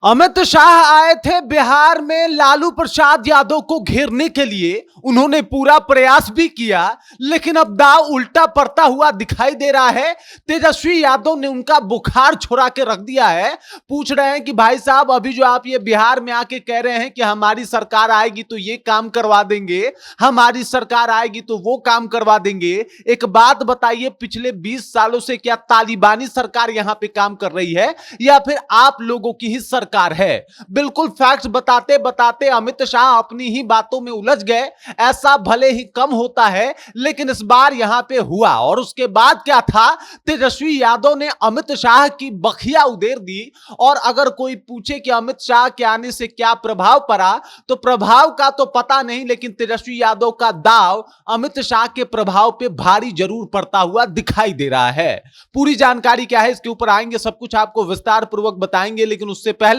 अमित शाह आए थे बिहार में लालू प्रसाद यादव को घेरने के लिए। उन्होंने पूरा प्रयास भी किया, लेकिन अब दांव उल्टा पड़ता हुआ दिखाई दे रहा है। तेजस्वी यादव ने उनका बुखार छुड़ा के रख दिया है। पूछ रहे हैं कि भाई साहब, अभी जो आप ये बिहार में आके कह रहे हैं कि हमारी सरकार आएगी तो ये काम करवा देंगे, हमारी सरकार आएगी तो वो काम करवा देंगे। एक बात बताइए, पिछले 20 सालों से क्या तालिबानी सरकार यहां पे काम कर रही है या फिर आप लोगों की ही सरकार है? बिल्कुल फैक्ट्स बताते बताते अमित शाह अपनी ही बातों में उलझ गए। ऐसा भले ही कम होता है, लेकिन इस बार यहां पे हुआ। और उसके बाद क्या था, तेजस्वी यादव ने अमित शाह की बखिया उधेड़ दी। और अगर कोई पूछे कि अमित शाह के आने से क्या प्रभाव पड़ा, तो प्रभाव का तो पता नहीं, लेकिन तेजस्वी यादव का दाव अमित शाह के प्रभाव पे भारी जरूर पड़ता हुआ दिखाई दे रहा है। पूरी जानकारी क्या है इसके ऊपर आएंगे, सब कुछ आपको विस्तार पूर्वक बताएंगे। लेकिन उससे पहले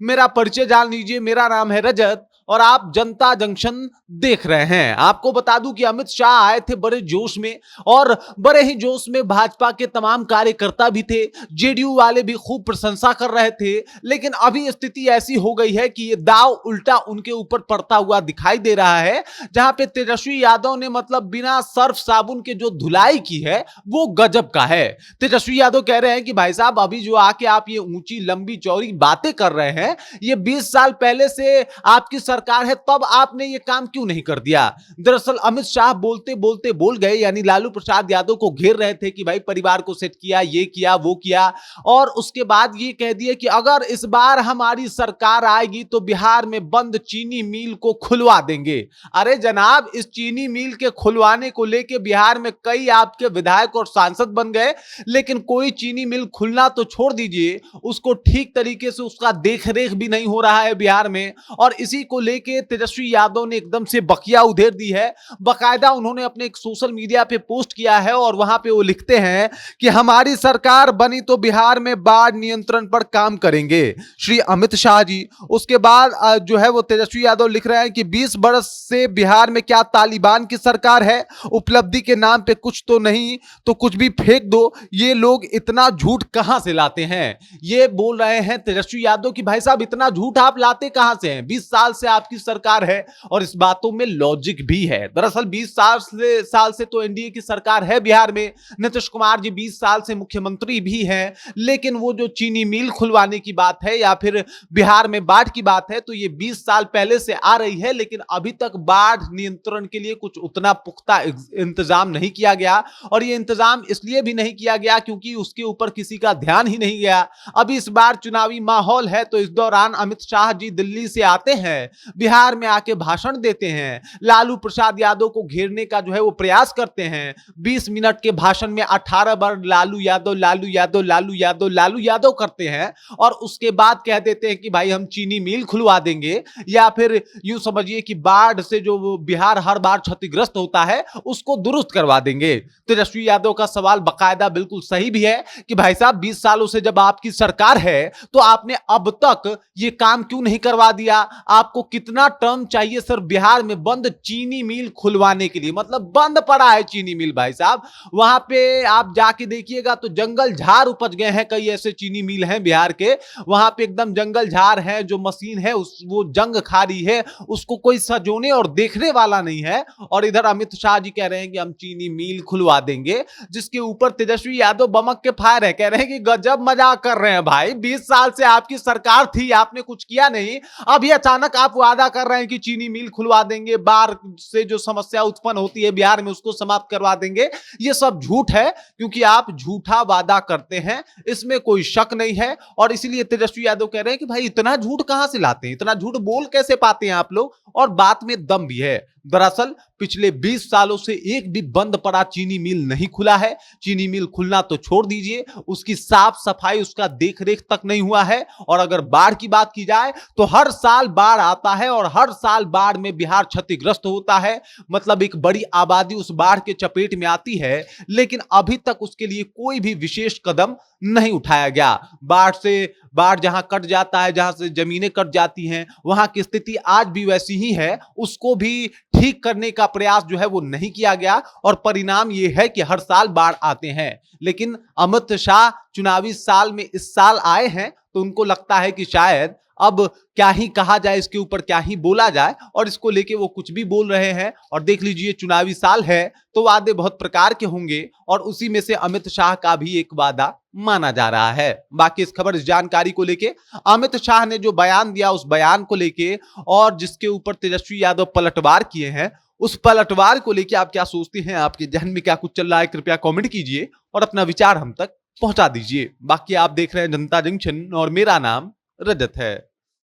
मेरा परिचय जान लीजिए। मेरा नाम है रजत और आप जनता जंक्शन देख रहे हैं। आपको बता दूं कि अमित शाह आए थे बड़े जोश में, और बड़े ही जोश में भाजपा के तमाम कार्यकर्ता भी थे, जेडीयू वाले भी खूब प्रशंसा कर रहे थे। लेकिन अभी स्थिति ऐसी हो गई है कि ये दाव उल्टा उनके ऊपर पड़ता हुआ दिखाई दे रहा है। जहां पे तेजस्वी यादव ने मतलब बिना सर्फ साबुन के जो धुलाई की है वो गजब का है। तेजस्वी यादव कह रहे हैं कि भाई साहब, अभी जो आके आप ये ऊंची लंबी चौड़ी बातें कर रहे हैं, ये 20 साल पहले से आपकी सरकार है, तब आपने ये काम क्यों नहीं कर दिया? दरअसल अमित शाह बोलते बोलते बोल गए, यानी लालू प्रसाद यादव को घेर रहे थे कि भाई परिवार को सेट किया, ये किया, वो किया। और उसके बाद ये कह दिए कि अगर इस बार हमारी सरकार आएगी तो बिहार में बंद चीनी मिल को खुलवा देंगे। अरे जनाब, इस चीनी मिल के खुलवाने को लेके बिहार में कई आपके विधायक और सांसद बन गए, लेकिन कोई चीनी मिल खुलना तो छोड़ दीजिए, उसको ठीक तरीके से उसका देखरेख भी नहीं हो रहा है बिहार में। और इसी को लेके तेजस्वी यादव ने एकदम से बकिया उधेड़ दी है। बकायदा उन्होंने अपने एक सोशल मीडिया पे पोस्ट किया है और वहां पे वो लिखते हैं कि हमारी सरकार बनी तो बिहार में बाढ़ नियंत्रण पर काम करेंगे, श्री अमित शाह जी। उसके बाद जो है वो तेजस्वी यादव लिख रहे हैं कि 20 बरस से बिहार में क्या तालिबान की सरकार है? उपलब्धि के नाम पे कुछ तो नहीं तो कुछ भी फेंक दो। ये लोग इतना झूठ कहां से लाते हैं? ये बोल रहे हैं तेजस्वी यादव कि भाई साहब, इतना झूठ आप लाते कहां से हैं? 20 साल से आपकी सरकार है और इस बातों में लॉजिक भी है। दरअसल 20 साल से तो एनडीए की सरकार है बिहार में। नीतीश कुमार जी 20 साल से मुख्यमंत्री भी हैं। लेकिन वो जो चीनी मिल खुलवाने की बात है या फिर बिहार में बाढ़ की बात है, तो ये 20 साल पहले से आ रही है, लेकिन अभी तक बाढ़ नियंत्रण के लिए कुछ उतना पुख्ता इंतजाम नहीं किया गया। और ये इंतजाम इसलिए भी नहीं किया गया क्योंकि उसके ऊपर किसी का ध्यान ही नहीं गया। अभी इस बार चुनावी माहौल है, तो इस दौरान अमित शाह जी दिल्ली से आते हैं, बिहार में आके भाषण देते हैं, लालू प्रसाद यादव को घेरने का जो है वो प्रयास करते हैं। 20 मिनट के भाषण में 18 बार लालू यादव लालू यादव लालू यादव लालू यादव करते हैं, और उसके बाद कह देते हैं कि भाई हम चीनी मिल खुलवा देंगे, या फिर यूं समझिए कि बाढ़ से जो बिहार हर बार क्षतिग्रस्त होता है उसको दुरुस्त करवा देंगे। तेजस्वी यादव का सवाल बकायदा बिल्कुल सही भी है कि भाई साहब, 20 सालों से जब आपकी सरकार है तो आपने अब तक ये काम क्यों नहीं करवा दिया? आपको कितना टर्म चाहिए सर बिहार में बंद चीनी मिल खुलवाने के लिए? मतलब बंद पड़ा है चीनी मिल भाई साहब। वहां पे आप जाके देखिएगा तो जंगल झाड़ उपज गए हैं। कई ऐसे चीनी मिल हैं बिहार के, वहां पे एकदम जंगल झाड़ है। जो मशीन है वो जंग खा रही है, उसको कोई सजोने और देखने वाला नहीं है। और इधर अमित शाह जी कह रहे हैं कि हम चीनी मिल खुलवा देंगे, जिसके ऊपर तेजस्वी यादव बमक के फायर है, कह रहे हैं कि गजब मजाक कर रहे हैं भाई। 20 साल से आपकी सरकार थी, आपने कुछ किया नहीं, अभी अचानक आप वादा कर रहे हैं कि चीनी मिल खुलवा देंगे, बाढ़ से जो समस्या उत्पन्न होती है बिहार में उसको समाप्त करवा देंगे। ये सब झूठ है, क्योंकि आप झूठा वादा करते हैं, इसमें कोई शक नहीं है। और इसीलिए तेजस्वी यादव कह रहे हैं कि भाई इतना झूठ कहां से लाते हैं, इतना झूठ बोल कैसे पाते हैं आप लोग? और बात में दम भी है। दरअसल पिछले 20 सालों से एक भी बंद पड़ा चीनी मिल नहीं खुला है। चीनी मिल खुलना तो छोड़ दीजिए, उसकी साफ सफाई, उसका देखरेख तक नहीं हुआ है। और अगर बाढ़ की बात की जाए तो हर साल बाढ़ आता है और हर साल बाढ़ में बिहार क्षतिग्रस्त होता है। मतलब एक बड़ी आबादी उस बाढ़ के चपेट में आती है, लेकिन अभी तक उसके लिए कोई भी विशेष कदम नहीं उठाया गया। बाढ़ जहां कट जाता है, जहां से जमीनें कट जाती हैं, वहां की स्थिति आज भी वैसी ही है। उसको भी ठीक करने का प्रयास जो है वो नहीं किया गया, और परिणाम ये है कि हर साल बाढ़ आते हैं। लेकिन अमित शाह चुनावी साल में इस साल आए हैं तो उनको लगता है कि शायद अब क्या ही कहा जाए, इसके ऊपर क्या ही बोला जाए, और इसको लेके वो कुछ भी बोल रहे हैं। और देख लीजिए, चुनावी साल है तो वादे बहुत प्रकार के होंगे, और उसी में से अमित शाह का भी एक वादा माना जा रहा है। बाकी इस खबर, इस जानकारी को लेके, अमित शाह ने जो बयान दिया उस बयान को लेके, और जिसके ऊपर तेजस्वी यादव पलटवार किए हैं, उस पलटवार को लेके आप क्या सोचते हैं? आपके जहन में क्या कुछ चल रहा है? कृपया कमेंट कीजिए और अपना विचार हम तक पहुंचा दीजिए। बाकी आप देख रहे हैं जनता जंक्शन और मेरा नाम रजत है।